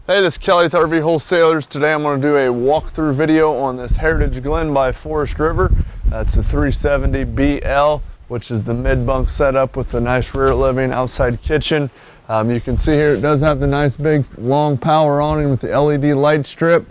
Hey, this is Kelly with RV Wholesalers. Today I'm going to do a walkthrough video on this Heritage Glen by Forest River. That's a 370BL, which is the mid-bunk setup with the nice rear living outside kitchen. You can see here it does have the nice big long power awning with the LED light strip.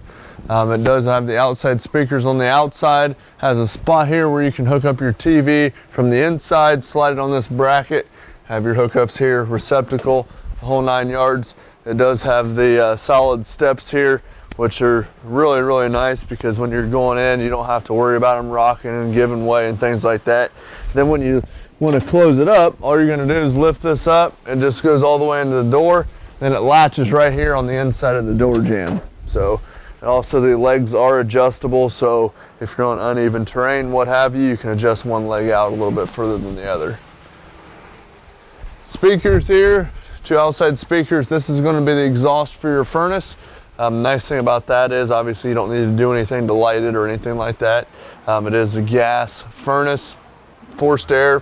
It does have the outside speakers on the outside. Has a spot here where you can hook up your TV from the inside, slide it on this bracket, have your hookups here, receptacle, the whole 9 yards. It does have the solid steps here, which are really nice because when you're going in, you don't have to worry about them rocking and giving way and things like that. Then when you want to close it up, all you're going to do is lift this up. It just goes all the way into the door. Then it latches right here on the inside of the door jamb. So, and also the legs are adjustable. So if you're on uneven terrain, what have you, you can adjust one leg out a little bit further than the other. Speakers here. 2 outside speakers. This is going to be the exhaust for your furnace. Nice thing about that is obviously you don't need to do anything to light it or anything like that. It is a gas furnace, forced air.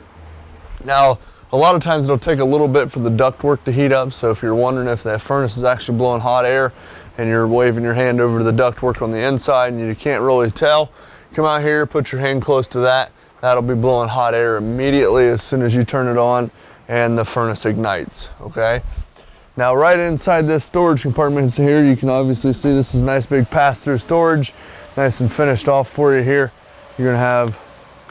Now, a lot of times it'll take a little bit for the ductwork to heat up, so if you're wondering if that furnace is actually blowing hot air and you're waving your hand over to the ductwork on the inside and you can't really tell, come out here, put your hand close to that. That'll be blowing hot air immediately as soon as you turn it on and the furnace ignites, okay? Now right inside this storage compartment here, you can obviously see this is nice big pass-through storage, nice and finished off for you here. You're gonna have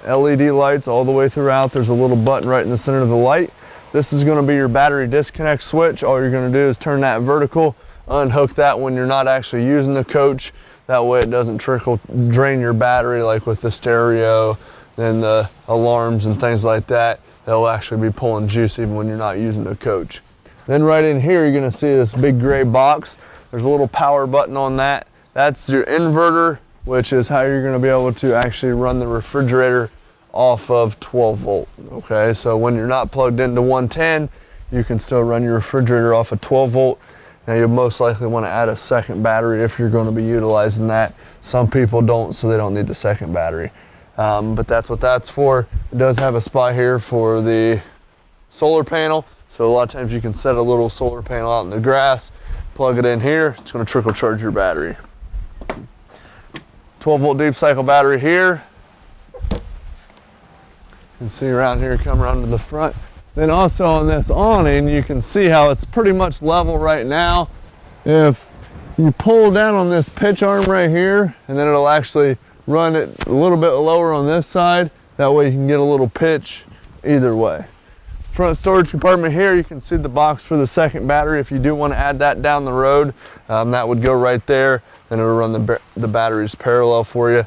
LED lights all the way throughout. There's a little button right in the center of the light. This is gonna be your battery disconnect switch. All you're gonna do is turn that vertical, unhook that when you're not actually using the coach. That way it doesn't drain your battery like with the stereo and the alarms and things like that. They'll actually be pulling juice even when you're not using the coach. Then right in here, you're gonna see this big gray box. There's a little power button on that. That's your inverter, which is how you're gonna be able to actually run the refrigerator off of 12 volt, okay? So when you're not plugged into 110, you can still run your refrigerator off of 12 volt. Now you'll most likely wanna add a second battery if you're gonna be utilizing that. Some people don't, so they don't need the second battery. But that's what that's for. It does have a spot here for the solar panel. So a lot of times you can set a little solar panel out in the grass, plug it in here, it's gonna trickle charge your battery. 12 volt deep cycle battery here. You can see around here, come around to the front. Then also on this awning, you can see how it's pretty much level right now. If you pull down on this pitch arm right here, and then it'll actually run it a little bit lower on this side. That way you can get a little pitch either way. Front storage compartment here, you can see the box for the second battery. If you do want to add that down the road, that would go right there, and it'll run the batteries parallel for you.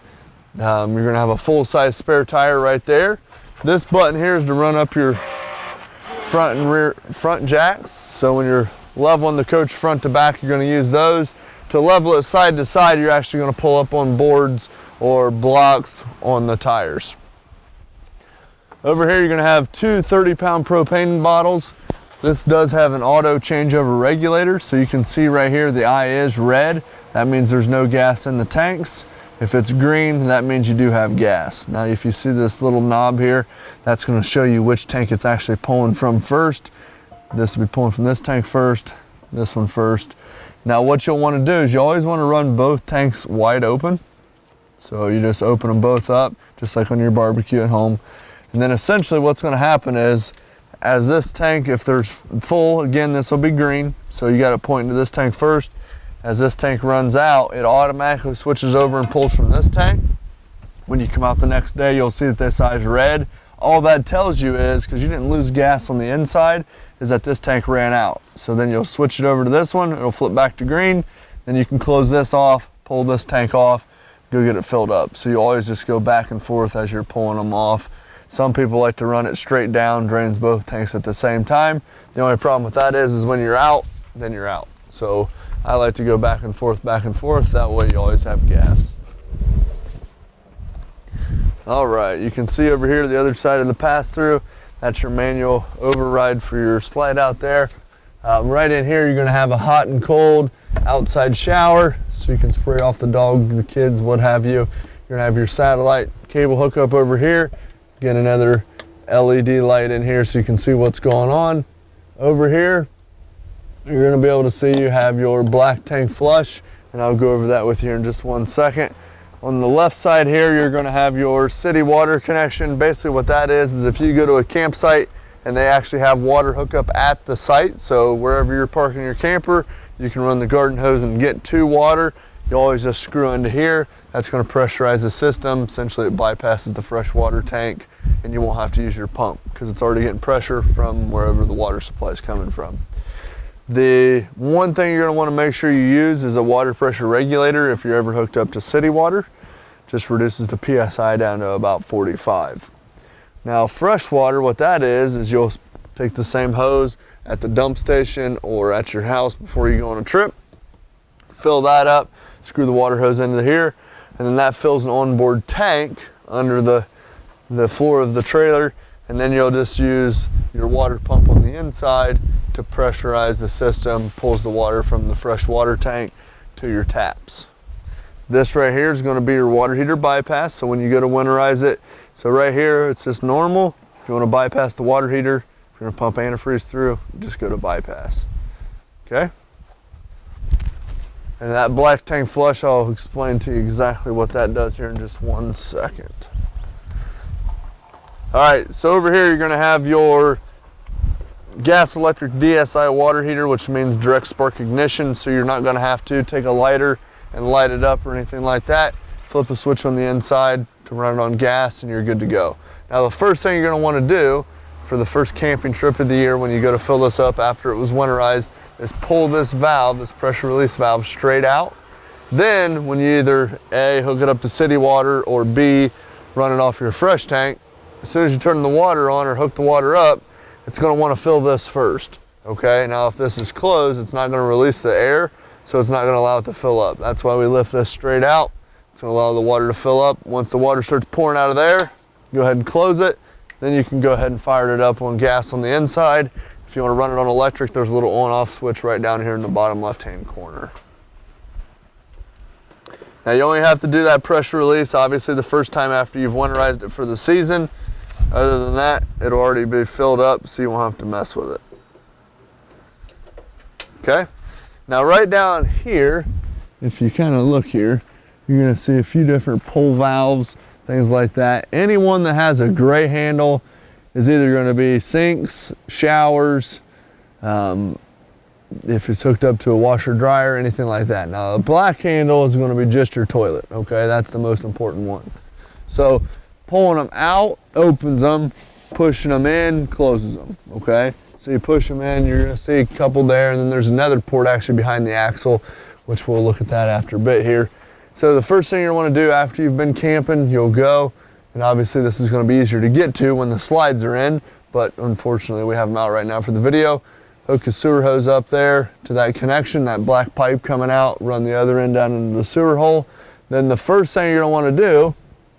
You're going to have a full-size spare tire right there. This button here is to run up your front and rear front jacks. So when you're leveling the coach front to back, you're going to use those. To level it side to side, you're actually going to pull up on boards or blocks on the tires. Over here, you're going to have 2 30-pound propane bottles. This does have an auto changeover regulator, so you can see right here the eye is red. That means there's no gas in the tanks. If it's green, that means you do have gas. Now, if you see this little knob here, that's going to show you which tank it's actually pulling from first. This will be pulling from this tank first, this one first. Now, what you'll want to do is you always want to run both tanks wide open. So you just open them both up, just like on your barbecue at home. And then essentially what's going to happen is, as this tank, if there's full, again, this will be green. So you got to point to this tank first. As this tank runs out, it automatically switches over and pulls from this tank. When you come out the next day, you'll see that this eye's red. All that tells you is, because you didn't lose gas on the inside, is that this tank ran out. So then you'll switch it over to this one, it'll flip back to green. Then you can close this off, pull this tank off, go get it filled up. So you always just go back and forth as you're pulling them off. Some people like to run it straight down, drains both tanks at the same time. The only problem with that is when you're out, then you're out. So I like to go back and forth, that way you always have gas. All right, you can see over here the other side of the pass-through, that's your manual override for your slide out there. Right in here, you're gonna have a hot and cold outside shower, so you can spray off the dog, the kids, what have you. You're gonna have your satellite cable hookup over here. Get another LED light in here so you can see what's going on. Over here, you're going to be able to see you have your black tank flush, and I'll go over that with you in just 1 second. On the left side here, you're going to have your city water connection. Basically what that is if you go to a campsite and they actually have water hookup at the site, so wherever you're parking your camper, you can run the garden hose and get to water. You always just screw into here. That's going to pressurize the system. Essentially it bypasses the freshwater tank, and you won't have to use your pump because it's already getting pressure from wherever the water supply is coming from. The one thing you're going to want to make sure you use is a water pressure regulator if you're ever hooked up to city water. Just reduces the PSI down to about 45. Now freshwater, what that is you'll take the same hose at the dump station or at your house before you go on a trip, fill that up, screw the water hose into here, and then that fills an onboard tank under the floor of the trailer, and then you'll just use your water pump on the inside to pressurize the system, pulls the water from the freshwater tank to your taps. This right here is going to be your water heater bypass, so when you go to winterize it, so right here it's just normal. If you want to bypass the water heater, if you're going to pump antifreeze through, just go to bypass. Okay? And that black tank flush, I'll explain to you exactly what that does here in just 1 second. All right, so over here you're going to have your gas electric DSI water heater, which means direct spark ignition, so you're not going to have to take a lighter and light it up or anything like that. Flip a switch on the inside to run it on gas and you're good to go. Now the first thing you're going to want to do for the first camping trip of the year when you go to fill this up after it was winterized is pull this valve, this pressure release valve, straight out. Then when you either A, hook it up to city water, or B, run it off your fresh tank, as soon as you turn the water on or hook the water up, it's going to want to fill this first. Okay, now if this is closed, it's not going to release the air, so it's not going to allow it to fill up. That's why we lift this straight out. It's going to allow the water to fill up. Once the water starts pouring out of there, go ahead and close it. Then you can go ahead and fire it up on gas on the inside. If you want to run it on electric, there's a little on-off switch right down here in the bottom left-hand corner. Now you only have to do that pressure release, obviously, the first time after you've winterized it for the season. Other than that, it'll already be filled up, so you won't have to mess with it. Okay? Now right down here, if you kind of look here, you're going to see a few different pull valves, things like that. Anyone that has a gray handle is either going to be sinks, showers, if it's hooked up to a washer dryer, anything like that. Now the black handle is going to be just your toilet, okay? That's the most important one. So pulling them out opens them, pushing them in closes them, okay? So you push them in, you're going to see a couple there, and then there's another port actually behind the axle, which we'll look at that after a bit here. So the first thing you want to do after you've been camping, you'll go, and obviously this is going to be easier to get to when the slides are in, but unfortunately we have them out right now for the video. Hook a sewer hose up there to that connection, that black pipe coming out, run the other end down into the sewer hole. Then the first thing you're going to want to do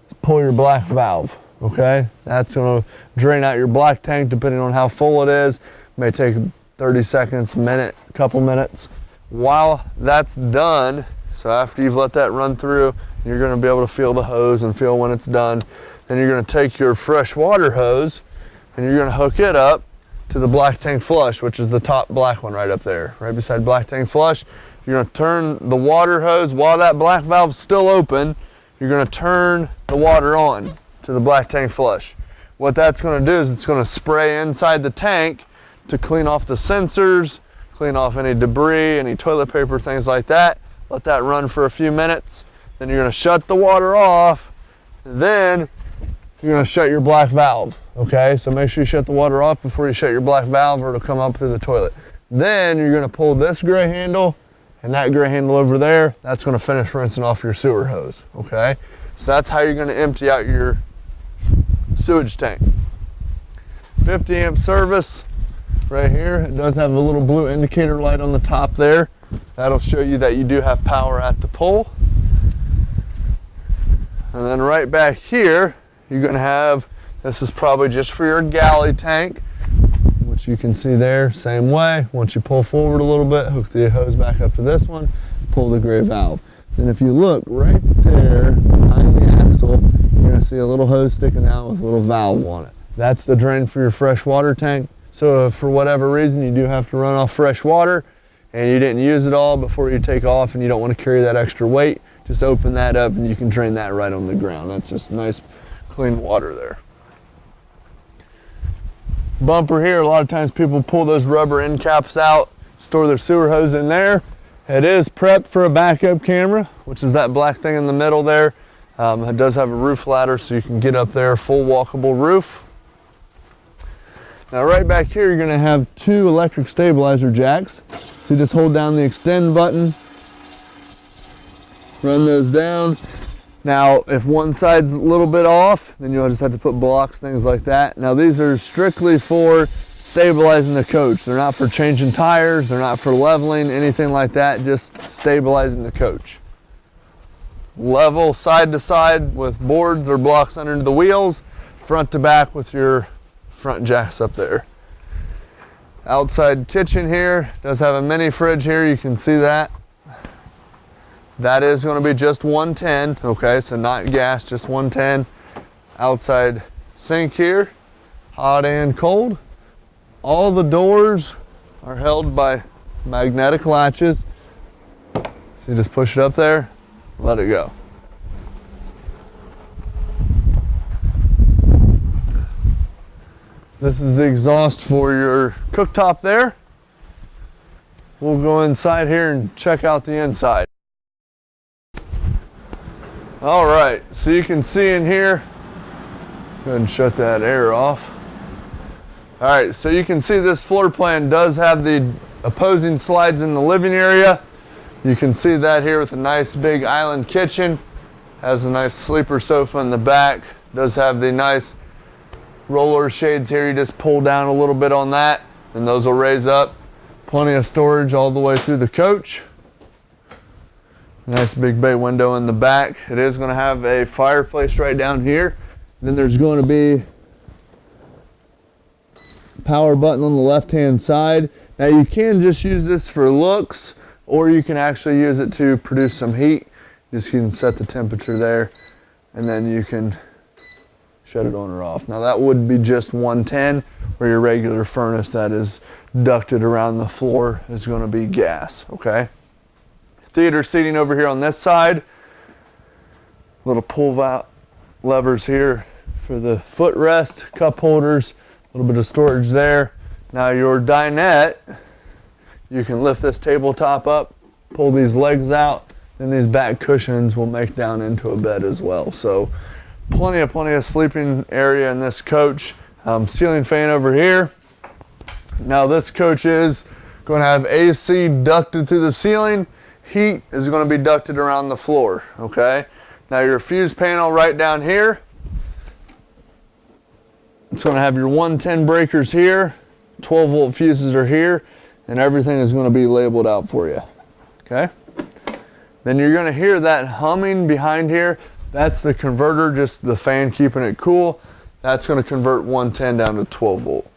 is pull your black valve, okay? That's going to drain out your black tank depending on how full it is. It may take 30 seconds, a minute, a couple minutes. While that's done, so after you've let that run through, you're going to be able to feel the hose and feel when it's done. Then you're going to take your fresh water hose and you're going to hook it up to the black tank flush, which is the top black one right up there, right beside black tank flush. You're going to turn the water hose while that black valve's still open. You're going to turn the water on to the black tank flush. What that's going to do is it's going to spray inside the tank to clean off the sensors, clean off any debris, any toilet paper, things like that. Let that run for a few minutes. Then you're going to shut the water off. Then you're going to shut your black valve. Okay, so make sure you shut the water off before you shut your black valve, or it'll come up through the toilet. Then you're going to pull this gray handle and that gray handle over there. That's going to finish rinsing off your sewer hose. Okay, so that's how you're going to empty out your sewage tank. 50 amp service right here. It does have a little blue indicator light on the top there. That'll show you that you do have power at the pole. And then right back here, you're going to have, this is probably just for your galley tank, which you can see there, same way. Once you pull forward a little bit, hook the hose back up to this one, pull the gray valve. Then if you look right there behind the axle, you're going to see a little hose sticking out with a little valve on it. That's the drain for your fresh water tank. So if for whatever reason you do have to run off fresh water and you didn't use it all before you take off and you don't want to carry that extra weight, just open that up and you can drain that right on the ground. That's just nice clean water there. Bumper here, a lot of times people pull those rubber end caps out, store their sewer hose in there. It is prepped for a backup camera, which is that black thing in the middle there. It does have a roof ladder so you can get up there, full walkable roof. Now right back here you're going to have 2 electric stabilizer jacks. So you just hold down the extend button, run those down. Now if one side's a little bit off, then you'll just have to put blocks, things like that. Now these are strictly for stabilizing the coach. They're not for changing tires, they're not for leveling, anything like that, just stabilizing the coach. Level side to side with boards or blocks under the wheels, front to back with your front jacks up there. Outside kitchen here does have a mini fridge here, you can see that. That is going to be just 110, okay, so not gas, just 110. Outside sink here, hot and cold. All the doors are held by magnetic latches. So you just push it up there, let it go. This is the exhaust for your cooktop there. We'll go inside here and check out the inside. All right, so you can see in here, go ahead and shut that air off. All right, so you can see this floor plan does have the opposing slides in the living area. You can see that here with a nice big island kitchen. Has a nice sleeper sofa in the back. Does have the nice roller shades here. You just pull down a little bit on that and those will raise up. Plenty of storage all the way through the coach. Nice big bay window in the back. It is going to have a fireplace right down here. Then there's going to be a power button on the left hand side. Now you can just use this for looks, or you can actually use it to produce some heat. Just can set the temperature there and then you can shut it on or off. Now that would be just 110, where your regular furnace that is ducted around the floor is going to be gas, okay? Theater seating over here on this side. Little pull out levers here for the footrest, cup holders, a little bit of storage there. Now your dinette, you can lift this tabletop up, pull these legs out, and these back cushions will make down into a bed as well. So plenty of sleeping area in this coach. Ceiling fan over here. Now this coach is going to have AC ducted through the ceiling. Heat is going to be ducted around the floor, okay? Now your fuse panel right down here. It's going to have your 110 breakers here, 12 volt fuses are here, and everything is going to be labeled out for you, okay? Then you're going to hear that humming behind here. That's the converter, just the fan keeping it cool. That's going to convert 110 down to 12 volt.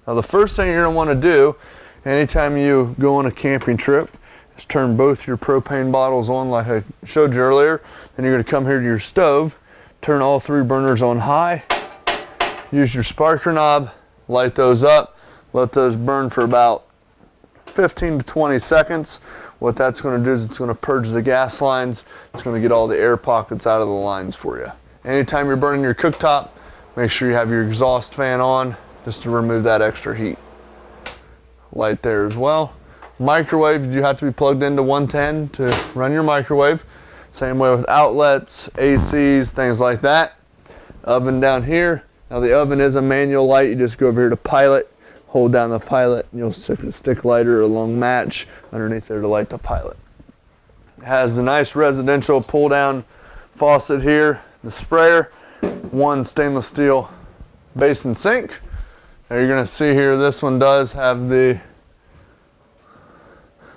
Now the first thing you're going to want to do anytime you go on a camping trip is turn both your propane bottles on like I showed you earlier. Then you're going to come here to your stove, turn all 3 burners on high, use your sparker knob, light those up, let those burn for about 15 to 20 seconds. What that's going to do is it's going to purge the gas lines. It's going to get all the air pockets out of the lines for you. Anytime you're burning your cooktop, make sure you have your exhaust fan on just to remove that extra heat. Light there as well. Microwave, you have to be plugged into 110 to run your microwave. Same way with outlets, ACs, things like that. Oven down here. Now the oven is a manual light. You just go over here to pilot, hold down the pilot, and you'll stick a stick lighter or a long match underneath there to light the pilot. It has a nice residential pull down faucet here, the sprayer, 1 stainless steel basin sink. Now you're going to see here this one does have the,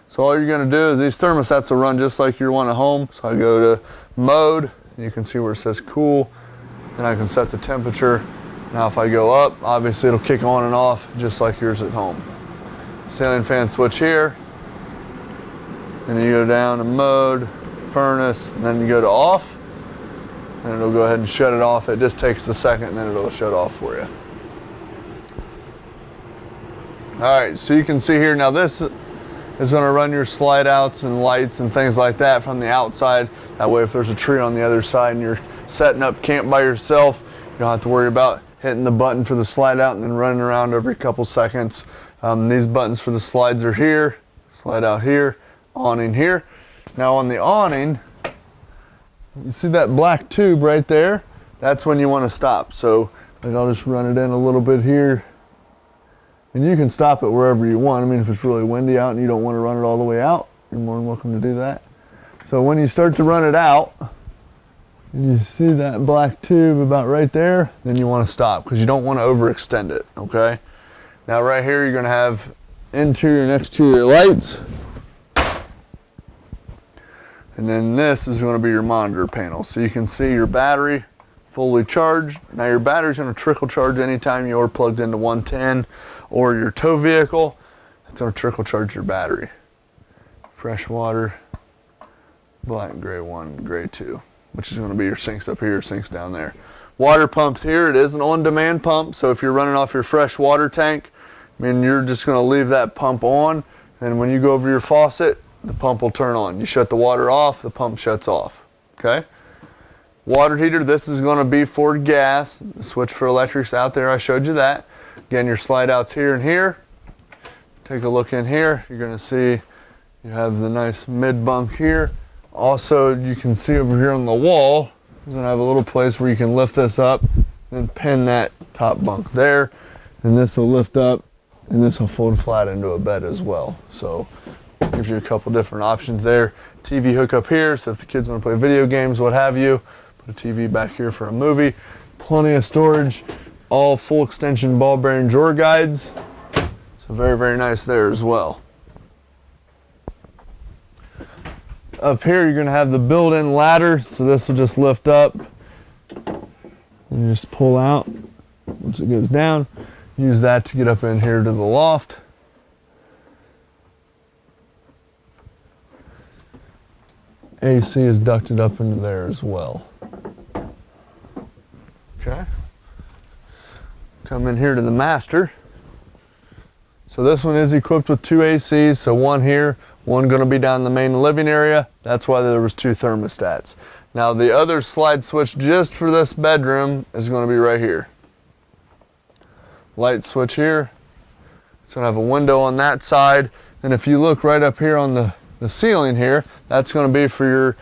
so all you're going to do is these thermostats will run just like your one at home. So I go to mode, and you can see where it says cool, and I can set the temperature. Now if I go up, obviously it'll kick on and off just like yours at home. Ceiling fan switch here, and you go down to mode, furnace, and then you go to off, and it'll go ahead and shut it off. It just takes a second and then it'll shut off for you. All right, so you can see here now this is going to run your slide outs and lights and things like that from the outside. That way if there's a tree on the other side and you're setting up camp by yourself, you don't have to worry about hitting the button for the slide out and then running around every couple seconds. These buttons for the slides are here, slide out here, awning here. Now on the awning, you see that black tube right there? That's when you want to stop. So like I'll just run it in a little bit here. And you can stop it wherever you want. I mean, if it's really windy out and you don't want to run it all the way out, you're more than welcome to do that. So when you start to run it out, and you see that black tube about right there, then you want to stop because you don't want to overextend it, okay? Now right here, you're going to have interior and exterior lights. And then this is going to be your monitor panel. So you can see your battery fully charged. Now your battery's going to trickle charge anytime you're plugged into 110 or your tow vehicle. It's going to trickle charge your battery. Freshwater, black, gray 1, gray 2, which is going to be your sinks up here, sinks down there. Water pumps here, it is an on-demand pump, so if you're running off your freshwater tank, I mean, you're just going to leave that pump on, and when you go over your faucet, the pump will turn on. You shut the water off, the pump shuts off, okay? Water heater, this is going to be for gas. The switch for electric's out there, I showed you that. Again, your slide outs here and here. Take a look in here, you're going to see you have the nice mid bunk here. Also, you can see over here on the wall, you're going to have a little place where you can lift this up and pin that top bunk there. And this will lift up and this will fold flat into a bed as well. So gives you a couple different options there. TV hookup here, so if the kids want to play video games, what have you, put a TV back here for a movie. Plenty of storage, all full extension ball bearing drawer guides. So very, very nice there as well. Up here, you're going to have the built-in ladder, so this will just lift up and just pull out once it goes down. Use that to get up in here to the loft. AC is ducted up into there as well. Okay. Come in here to the master. So this one is equipped with 2 ACs, so one here, one going to be down in the main living area. That's why there was 2 thermostats. Now the other slide switch just for this bedroom is going to be right here. Light switch here. It's going to have a window on that side. And if you look right up here on the ceiling here, that's going to be for your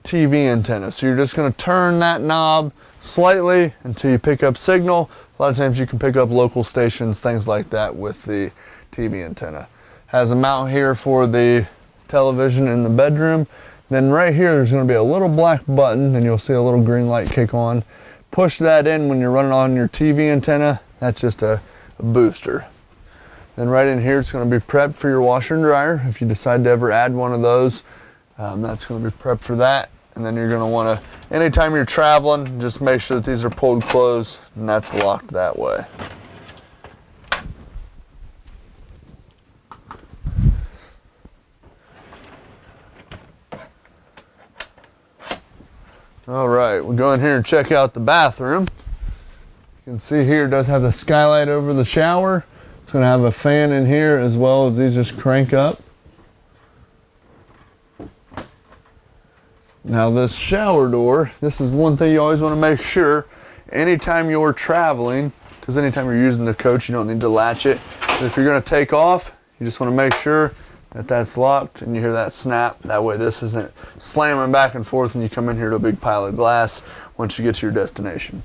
TV antenna. So you're just going to turn that knob slightly until you pick up signal. A lot of times you can pick up local stations, things like that with the TV antenna. Has a mount here for the television in the bedroom. Then right here there's going to be a little black button and you'll see a little green light kick on. Push that in when you're running on your TV antenna. That's just a booster. Then right in here it's going to be prepped for your washer and dryer. If you decide to ever add one of those, that's going to be prepped for that. And then you're going to want to, anytime you're traveling, just make sure that these are pulled closed and that's locked that way. All right, we'll go in here and check out the bathroom. You can see here it does have the skylight over the shower. It's going to have a fan in here as well as these just crank up. Now this shower door, this is one thing you always want to make sure anytime you're traveling, because anytime you're using the coach you don't need to latch it. But if you're going to take off, you just want to make sure that that's locked and you hear that snap. That way this isn't slamming back and forth and you come in here to a big pile of glass once you get to your destination.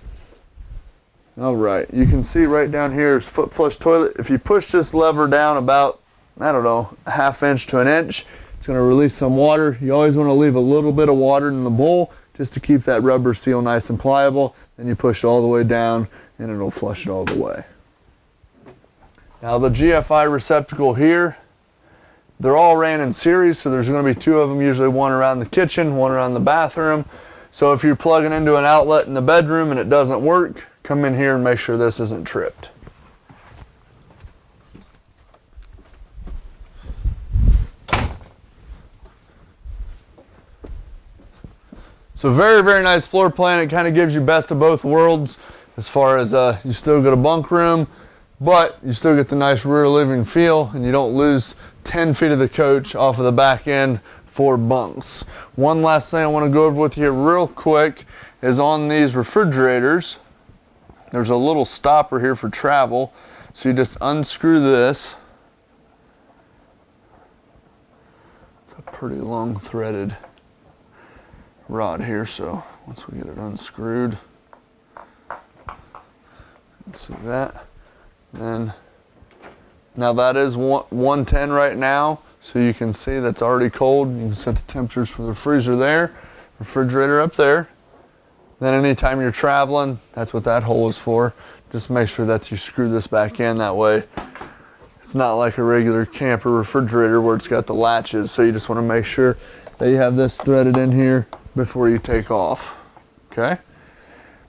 All right, you can see right down here is foot flush toilet. If you push this lever down about, I don't know, a ½ inch to an inch, it's going to release some water. You always want to leave a little bit of water in the bowl just to keep that rubber seal nice and pliable. Then you push it all the way down and it'll flush it all the way. Now the GFI receptacle here, they're all ran in series, so there's going to be 2 of them, usually one around the kitchen, one around the bathroom. So if you're plugging into an outlet in the bedroom and it doesn't work, come in here and make sure this isn't tripped. So very, very nice floor plan. It kind of gives you best of both worlds as far as you still got a bunk room, but you still get the nice rear living feel, and you don't lose 10 feet of the coach off of the back end for bunks. One last thing I want to go over with you real quick is on these refrigerators, there's a little stopper here for travel. So you just unscrew this. It's a pretty long threaded rod here, so once we get it unscrewed, see that. Then now that is 110 right now, so you can see that's already cold. You can set the temperatures for the freezer there, refrigerator up there. Then anytime you're traveling, that's what that hole is for. Just make sure that you screw this back in, that way it's not like a regular camper refrigerator where it's got the latches, so you just want to make sure that you have this threaded in here before you take off, okay?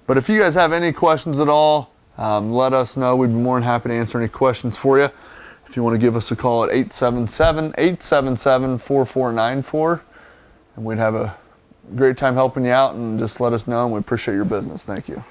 But if you guys have any questions at all, let us know. We'd be more than happy to answer any questions for you. If you want to give us a call at 877-877-4494, and we'd have a great time helping you out, and just let us know, and we appreciate your business. Thank you.